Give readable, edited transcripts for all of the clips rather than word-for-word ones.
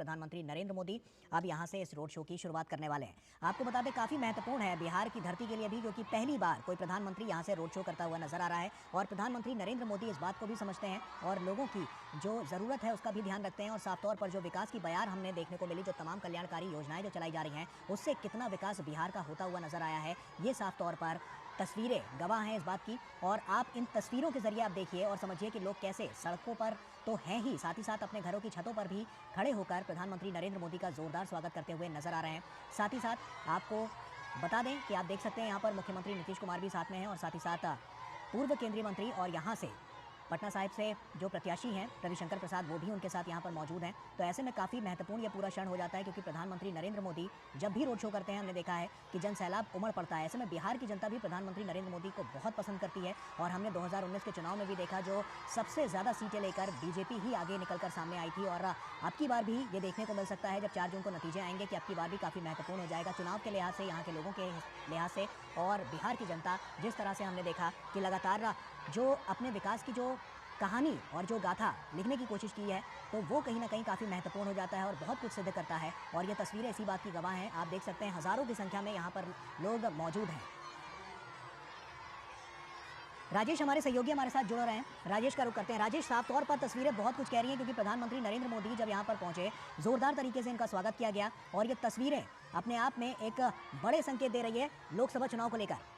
प्रधानमंत्री नरेंद्र मोदी अब यहां से इस रोड शो की शुरुआत करने वाले हैं। आपको बता दें, काफी महत्वपूर्ण है बिहार की धरती के लिए भी, क्योंकि पहली बार कोई प्रधानमंत्री यहां से रोड शो करता हुआ नजर आ रहा है और प्रधानमंत्री नरेंद्र मोदी इस बात को भी समझते हैं और लोगों की जो जरूरत है उसका भी ध्यान रखते हैं और साफ तौर पर जो विकास की बयार हमने देखने को मिली, जो तमाम कल्याणकारी योजनाएं जो चलाई जा रही हैं, उससे कितना विकास बिहार का होता हुआ नजर आया है, ये साफ तौर पर तस्वीरें गवाह हैं इस बात की। और आप इन तस्वीरों के जरिए आप देखिए और समझिए कि लोग कैसे सड़कों पर तो हैं ही, साथ ही साथ अपने घरों की छतों पर भी खड़े होकर प्रधानमंत्री नरेंद्र मोदी का जोरदार स्वागत करते हुए नजर आ रहे हैं। साथ ही साथ आपको बता दें कि आप देख सकते हैं यहाँ पर मुख्यमंत्री नीतीश कुमार भी साथ में हैं और साथ ही साथ पूर्व केंद्रीय मंत्री और यहाँ से पटना साहिब से जो प्रत्याशी हैं रविशंकर प्रसाद, वो भी उनके साथ यहाँ पर मौजूद हैं। तो ऐसे में काफ़ी महत्वपूर्ण ये पूरा क्षण हो जाता है, क्योंकि प्रधानमंत्री नरेंद्र मोदी जब भी रोड शो करते हैं हमने देखा है कि जन सैलाब उमड़ पड़ता है। ऐसे में बिहार की जनता भी प्रधानमंत्री नरेंद्र मोदी को बहुत पसंद करती है और हमने 2019 के चुनाव में भी देखा, जो सबसे ज़्यादा सीटें लेकर बीजेपी ही आगे निकलकर सामने आई थी। और अब की बार भी ये देखने को मिल सकता है जब 4 जून को नतीजे आएंगे कि अब की बार भी काफ़ी महत्वपूर्ण हो जाएगा चुनाव के लिहाज से, यहाँ के लोगों के लिहाज से। और बिहार की जनता जिस तरह से हमने देखा कि लगातार जो अपने विकास की जो कहानी और जो गाथा लिखने की कोशिश की है, तो वो कहीं ना कहीं काफ़ी महत्वपूर्ण हो जाता है और बहुत कुछ सिद्ध करता है। और ये तस्वीरें इसी बात की गवाह हैं। आप देख सकते हैं हज़ारों की संख्या में यहाँ पर लोग मौजूद हैं। राजेश हमारे सहयोगी हमारे साथ जुड़ रहे हैं, राजेश का रुख करते हैं। राजेश, साफ तौर पर तस्वीरें बहुत कुछ कह रही हैं, क्योंकि प्रधानमंत्री नरेंद्र मोदी जब यहाँ पर पहुंचे, जोरदार तरीके से इनका स्वागत किया गया और ये तस्वीरें अपने आप में एक बड़े संकेत दे रही है लोकसभा चुनाव को लेकर।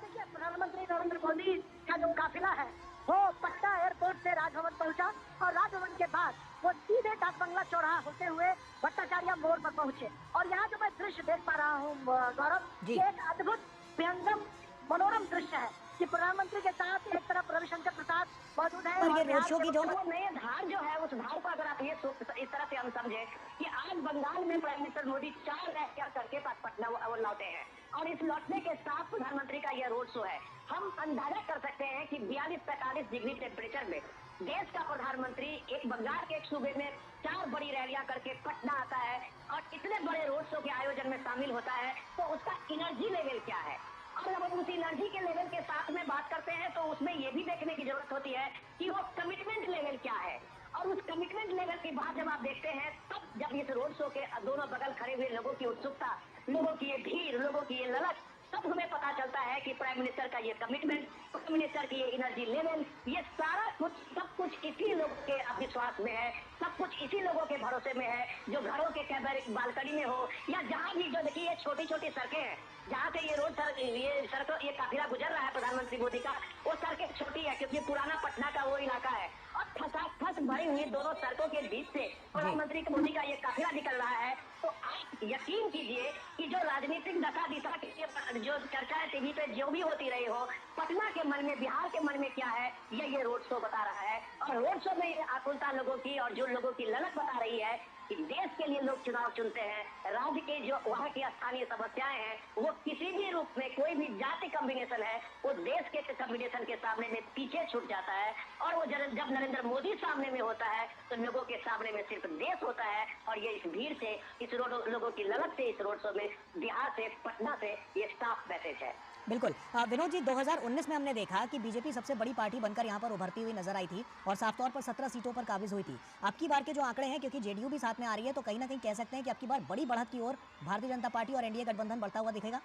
देखिए, प्रधानमंत्री नरेंद्र मोदी का जो काफिला है वो पटना एयरपोर्ट से राजभवन पहुंचा और राजभवन के बाद वो सीधे डाक बंगला चौराहा होते हुए भट्टाचार्य मोड़ पर पहुंचे। और यहाँ जो मैं दृश्य देख पा रहा हूँ गौरव, ये एक अद्भुत व्यंगम मनोरम दृश्य है कि प्रधानमंत्री के साथ एक तरफ रविशंकर प्रसाद मौजूद है और रोड शो की जो नए धार जो है, उस धार को अगर आप ये इस तरह से हम समझे कि आज बंगाल में प्राइम मिनिस्टर मोदी 4 रैलियां करके पटना लौटे हैं और इस लौटने के साथ प्रधानमंत्री का यह रोड शो है। हम अंदाजा कर सकते हैं कि 42-45 डिग्री टेम्परेचर में देश का प्रधानमंत्री एक बंगाल के एक सूबे में 4 बड़ी रैलियां करके पटना आता है और इतने बड़े रोड शो के आयोजन में शामिल होता है, तो उसका एनर्जी लेवल क्या है। और जब हम उस एनर्जी के लेवल के साथ में बात करते हैं तो उसमें ये भी देखने की जरूरत होती है कि वो कमिटमेंट लेवल क्या है। और उस कमिटमेंट लेवल की बात जब आप देखते हैं, तब जब इस रोड शो के दोनों बगल खड़े हुए लोगों की उत्सुकता, लोगों की ये भीड़, लोगों की ये ललक, तब हमें पता चलता है कि प्राइम मिनिस्टर का ये कमिटमेंट, प्राइम मिनिस्टर की ये एनर्जी लेवल, ये सारा कुछ सब कुछ इसी लोगों के विश्वास में है, सब कुछ इसी लोगों के भरोसे में है, जो घरों के बालकनी में हो या जहाँ भी। जो देखिए, ये छोटी छोटी सड़कें हैं जहाँ से ये रोड ये काफिला गुजर रहा है प्रधानमंत्री मोदी का, वो सड़कें छोटी है क्योंकि पुराना पटना का वो इलाका है और फसाफस भरी हुई दोनों सड़कों के बीच से प्रधानमंत्री मोदी का ये काफिला निकल रहा है। तो आप यकीन कीजिए कि जो राजनीतिक दशा दिशा की जो चर्चा है टीवी पे जो भी होती रही हो, पटना के मन में, बिहार के मन में क्या है, ये रोड शो बता रहा है। और रोड शो में आकुलता लोगों की और जो लोगों की ललक बता रही है कि देश के लिए लोग चुनाव चुनते हैं, राज्य के जो वहाँ की स्थानीय समस्याएं हैं, वो किसी भी रूप में, कोई भी जाति कॉम्बिनेशन है, वो देश के कॉम्बिनेशन के सामने में पीछे छूट जाता है। और वो जब नरेंद्र मोदी सामने में होता है तो लोगों के सामने में सिर्फ देश होता है। और ये इस भीड़ से, इस लोगों की ललक से, इस रोड शो में बिहार से, पटना से ये साफ मैसेज है। बिल्कुल विनोद जी, 2019 में हमने देखा कि बीजेपी सबसे बड़ी पार्टी बनकर यहाँ पर उभरती हुई नजर आई थी और साफ तौर पर 17 सीटों पर काबिज हुई थी। अब की बार के जो आंकड़े हैं, क्योंकि जेडीयू भी साथ में आ रही है, तो कहीं ना कहीं कह सकते हैं कि अब की बार बड़ी बढ़त की ओर भारतीय जनता पार्टी और एनडीए गठबंधन बढ़ता हुआ दिखेगा।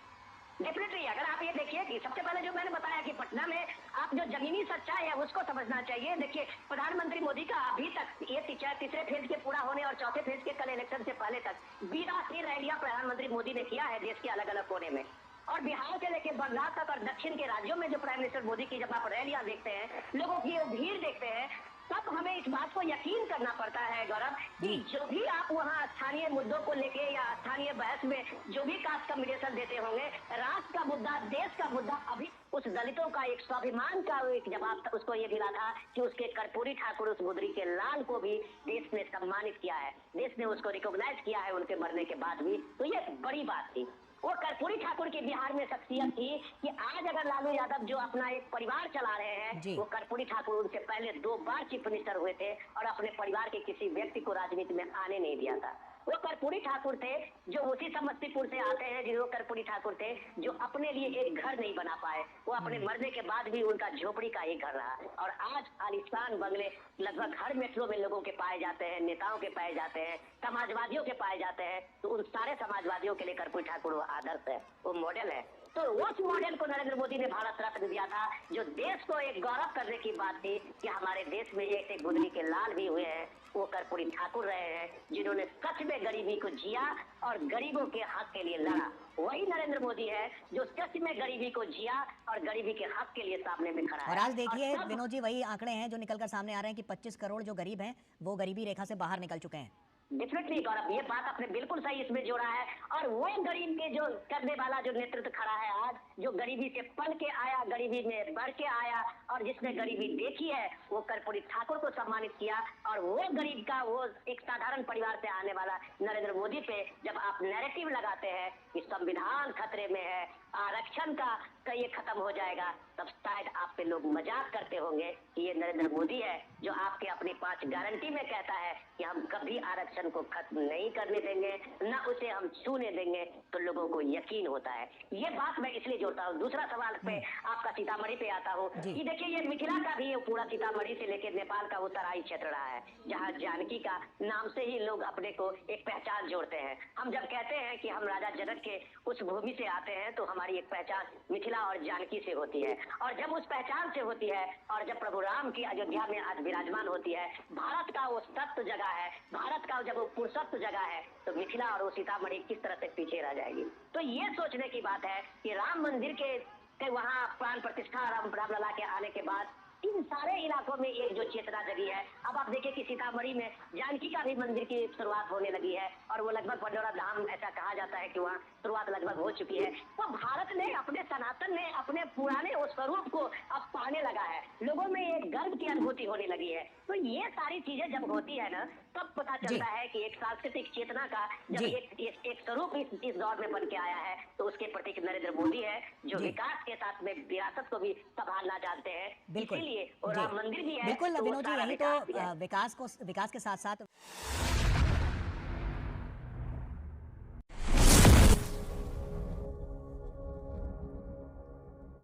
डेफिनेटली, अगर आप ये देखिए कि सबसे पहले जो मैंने बताया कि पटना में आप जो जमीनी सच्चाई है उसको समझना चाहिए। देखिए, प्रधानमंत्री मोदी का अभी तक ये तीसरे फेज के पूरा होने और चौथे फेज के कल इलेक्शन से पहले तक 82 रैलियां प्रधानमंत्री मोदी ने किया है देश के अलग अलग कोने में। और बिहार से लेकर बंगाल तक और दक्षिण के राज्यों में जो प्राइम मिनिस्टर मोदी की जब आप रैलियां देखते हैं, लोगों की भीड़ देखते हैं, तब हमें इस बात को यकीन करना पड़ता है गौरव कि जो भी आप वहाँ स्थानीय मुद्दों को लेके या स्थानीय बहस में जो भी कास्ट कम्बिनेशन देते होंगे, राष्ट्र का मुद्दा, देश का मुद्दा, अभी उस दलितों का एक स्वाभिमान का एक जवाब उसको ये मिला था कि उसके कर्पूरी ठाकुर, उस गुदरी के लाल को भी देश ने सम्मानित किया है, देश ने उसको रिकॉग्नाइज किया है उनके मरने के बाद भी। तो ये बड़ी बात थी। वो कर्पूरी ठाकुर की बिहार में शख्सियत थी कि आज अगर लालू यादव जो अपना एक परिवार चला रहे हैं, वो कर्पूरी ठाकुर उनसे पहले 2 बार चीफ मिनिस्टर हुए थे और अपने परिवार के किसी व्यक्ति को राजनीति में आने नहीं दिया था। वो कर्पूरी ठाकुर थे जो उसी समस्तीपुर से आते हैं, जो कर्पूरी ठाकुर थे जो अपने लिए एक घर नहीं बना पाए। वो अपने मरने के बाद भी उनका झोपड़ी का ही घर रहा, और आज आलिशान बंगले लगभग हर मेट्रो में लोगों के पाए जाते हैं, नेताओं के पाए जाते हैं, समाजवादियों के पाए जाते हैं। तो उन सारे समाजवादियों के लिए कर्पूरी ठाकुर वो आदर्श है, वो मॉडल है। तो उस मॉडल को नरेंद्र मोदी ने भारत रत्न दिया था, जो देश को एक गौरव करने की बात थी कि हमारे देश में एक गुदरी के लाल भी हुए हैं। वो कर्पूरी ठाकुर रहे हैं जिन्होंने सच में गरीबी को जिया और गरीबों के हक के लिए लड़ा। वही नरेंद्र मोदी है जो सच में गरीबी को जिया और गरीबी के हक के लिए सामने में खड़ा है। और आज देखिए विनोद जी, वही आंकड़े हैं जो निकलकर सामने आ रहे हैं कि 25 करोड़ जो गरीब हैं वो गरीबी रेखा से बाहर निकल चुके हैं। डेफिनेटली गौरव, ये बात आपने बिल्कुल सही इसमें जोड़ा है। और वो गरीब के जो करने वाला जो नेतृत्व खड़ा है आज, जो गरीबी से पल के आया, गरीबी में बढ़ के आया और जिसने गरीबी देखी है, वो कर्पूरी ठाकुर को सम्मानित किया। और वो गरीब का, वो एक साधारण परिवार से आने वाला नरेंद्र मोदी पे जब आप नैरेटिव लगाते हैं कि संविधान खतरे में है, आरक्षण का ये खत्म हो जाएगा, तब शायद आप पे लोग मजाक करते होंगे कि ये नरेंद्र मोदी है जो आपके अपनी 5 गारंटी में कहता है कि हम कभी आरक्षण को खत्म नहीं करने देंगे, न उसे हम छूने देंगे। तो लोगों को यकीन होता है। ये बात मैं इसलिए जोड़ता हूँ। दूसरा सवाल पे आपका सीतामढ़ी पे आता हूँ कि देखिए ये मिथिला का भी पूरा सीतामढ़ी से लेकर नेपाल का वो तराई क्षेत्र रहा है, जहाँ जानकी का नाम से ही लोग अपने को एक पहचान जोड़ते हैं। हम जब कहते हैं कि हम राजा जनक के उस भूमि से आते हैं तो हमारी एक पहचान मिथिला और जानकी से होती है। और जब उस पहचान से होती है और जब प्रभु राम की अयोध्या में आज विराजमान होती है, भारत का वो सत्य जगह है, भारत का जब वो पुरुषत्व जगह है, तो मिथिला और वो सीतामढ़ी किस तरह से पीछे रह जाएगी। तो ये सोचने की बात है कि राम मंदिर के वहाँ प्राण प्रतिष्ठा रामलला के आने के बाद इन सारे इलाकों में एक जो चेतना जगी है। अब आप देखिए कि सीतामढ़ी में जानकी का भी मंदिर की शुरुआत होने लगी है और वो लगभग पंडोरा धाम ऐसा कहा जाता है कि वहाँ शुरुआत लगभग हो चुकी है। तो भारत ने अपने सनातन ने अपने पुराने उस स्वरूप को अब पाने लगा है, लोगों में एक गर्व की अनुभूति होने लगी है। तो ये सारी चीजें जब होती है ना, तब पता चलता है कि एक सांस्कृतिक चेतना का जब एक स्वरूप इस दौर में बन के आया है, तो उसके प्रतीक नरेंद्र मोदी है जो विकास के साथ में विरासत को भी संभालना जानते हैं। बिल्कुल और राम मंदिर भी है। बिल्कुल तो विनोद जी, यही तो विकास विकास के साथ साथ